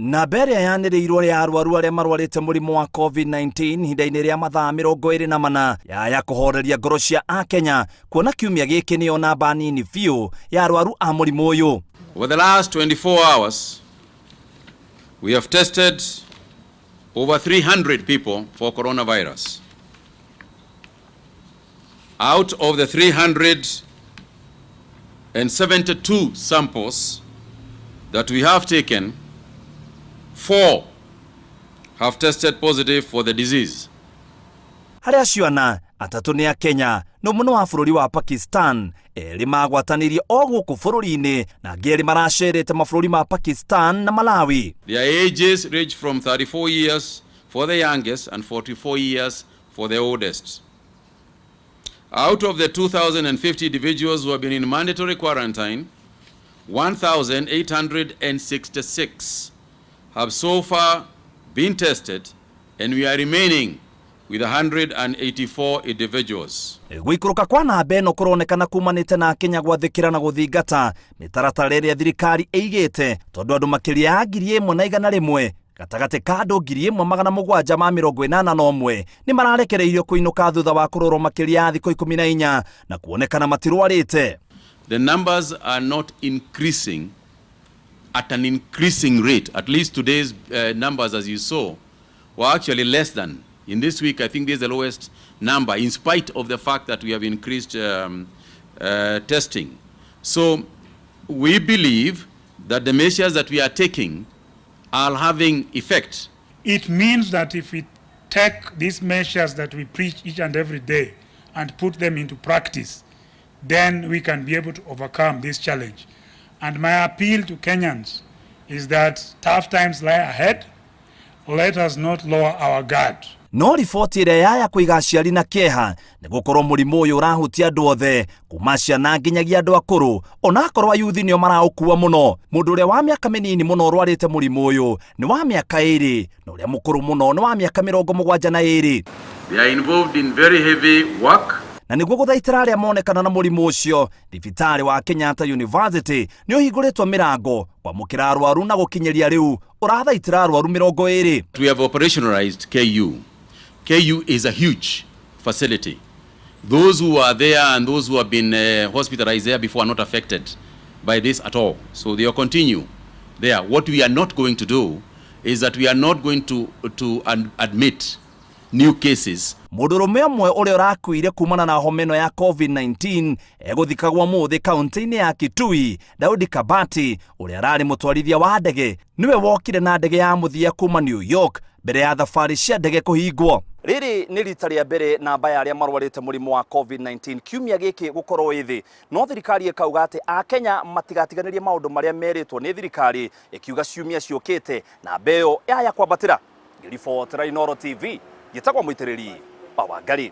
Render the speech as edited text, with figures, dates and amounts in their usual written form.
Na mbere yanĩrĩirwo rĩa arwaru arĩa marwarĩte mũrimũ wa COVID-19 hinda-inĩ rĩa mathaa 24 ya kũhoreria ngoro cia Akenya, kuona kiumia gĩkĩ nĩyo namba nini biũ ya arwaru a mũrimũ ũyũ. Over the last 24 hours, we have tested over 300 people for coronavirus. Out of the 372 samples that we have taken, 4 have tested positive for the disease. Harĩa ciana atatũ nĩ a Kenya no mũno wa bũrũri wa Pakistan erĩ magwatanirie o gũkũ bũrũri-inĩ na angĩ erĩ maracerete mabũrũri ma Pakistan na Malawi. Their ages range from 34 years for the youngest and 44 years for the oldest. Out of the 2,050 individuals who have been in mandatory quarantine, 1,866 have so far been tested, and we are remaining with 184 individuals. Gwikũrũka kwa namba ĩno kũronekana kumanĩte na Kenya gwathĩkĩra na gũthingata mĩtaratara ĩrĩa thirikari ĩigĩte, tondũ andũ makĩria ya 1,100 gatagatĩ ka andũ 781 nĩ mararekereirio kũinũka thutha wa kũrorwo makĩria ya thikũ 14 na kuonekana matirwarĩte. The numbers are not increasing at an increasing rate. At least today's numbers, as you saw, were actually less than. In this week, I think this is the lowest number, in spite of the fact that we have increased testing. So we believe that the measures that we are taking are having effect. It means that if we take these measures that we preach each and every day and put them into practice, then we can be able to overcome this challenge. And my appeal to Kenyans is that tough times lie ahead. Let us not lower our guard. No riboti ĩrĩa yaya kũiga aciari na kĩeha nĩ gũkorwo mũrimũ ũyũ ũrahutia andũ othe kuma ciana nginyagia andũ akũrũ, ona akorwo ayuthi nĩo maraũkua mũno. Mũndũ ũrĩa wa mĩaka mĩnini mũno ũrwarĩte mũrimũ ũyũ nĩ wa mĩaka 2 na ũrĩa mũkũrũ mũno nĩ wa mĩaka 72. They are involved in very heavy work. Na nĩguo gũthaitĩra arĩa monekana na mũrimũ ũcio, thibitarĩ wa Kenyatta University nĩ ũhingũrĩtwo mĩrango kwamũkĩra arwaru na gũkinyĩria rĩu ũrathaitĩra arwaru 20. We have operationalized KU. KU is a huge facility. Those who are there and those who have been hospitalized there before are not affected by this at all. So they will continue there. What we are not going to do is that we are not going to admit new cases. Mũndũrũme ũmwe ũrĩa ũrakuire kumana na homa ĩno ya COVID-19 egũthikagwo mũthĩ kaunti-inĩ ya Kitui. Daudi Kabati ũrĩa ararĩ mũtwarithia wa ndege niwe wokire na ndege ya mũthia kuma New York mbere ya thabarĩ cia ndege kũhingwo. Rĩrĩ nĩ rita rĩa mbere namba ya arĩa marwarĩte mũrimũ wa COVID-19 kiumia gĩkĩ gũkorwo ĩthĩ, no thirikari ĩkauga atĩ Akenya matigatiganĩrie maũndũ marĩa merĩtwo nĩ thirikari, ĩkiuga ciumia ciũkĩte namba ĩyo yaya kwambatĩra. Ngĩribotera Inooro TV, gĩtagwo mũitĩrĩri wa Wangari.